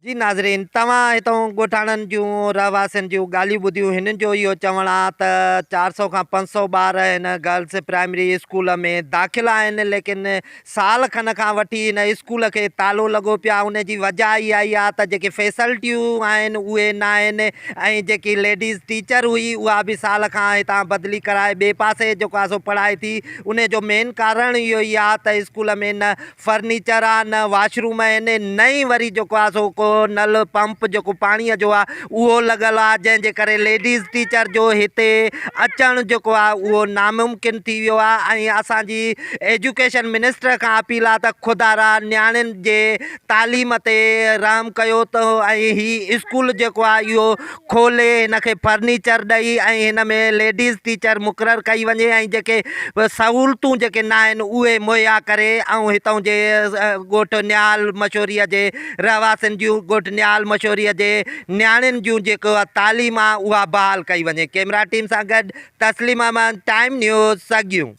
जी नाज़रीन, तव्हां हितां ॻोठाणनि जूं रहवासियुनि जूं ॻाल्हियूं ॿुधियूं। हिननि जो इहो चवणु आहे त 400 खां 500 ॿार हिन गर्ल्स प्राइमरी स्कूल में दाख़िला आहिनि, लेकिन साल खन खां वठी हिन स्कूल खे तालो लॻो पियो आहे। उन जी वजह इहा ई आहे त जेके फैसिलिटियूं आहिनि उहे न आहिनि, ऐं जेकी लेडीज़ टीचर हुई उहा बि साल खां हितां बदिली कराए ॿिए पासे जेको आहे सो पढ़ाए थी। उन जो मेन कारण इहो ई आहे त स्कूल में न फर्नीचर आहे, न वॉशरूम आहिनि, न ई वरी जेको आहे सो को नल पंप जेको पाणीअ जो आहे उहो लॻल आहे, जंहिंजे करे लेडीज़ टीचर जो हिते अचणु जेको आहे उहो नामुमकिन थी वियो आहे। ऐं असांजी एजुकेशन मिनिस्टर खां अपील आहे त खुदारा नियाणियुनि जे तालीम ते रहम कयो त ऐं ही स्कूल जेको आहे इहो खोले, हिनखे फर्नीचर ॾेई ऐं हिन में लेडीज़ टीचर मुक़ररु कई वञे, ऐं जेके सहूलियतूं जेके न आहिनि उहे मुहैया करे, ऐं हितां जे ॻोठ न्याल मशोरीअ जे रहवासियुनि जूं ॻोठ न्याल मशोरीअ जे नियाणियुनि जूं जेको तालीम आहे उहा बहाल कई वञे। कैमरा टीम सां गॾु तस्लीम अहमद, टाइम न्यूज़, सॻियूं।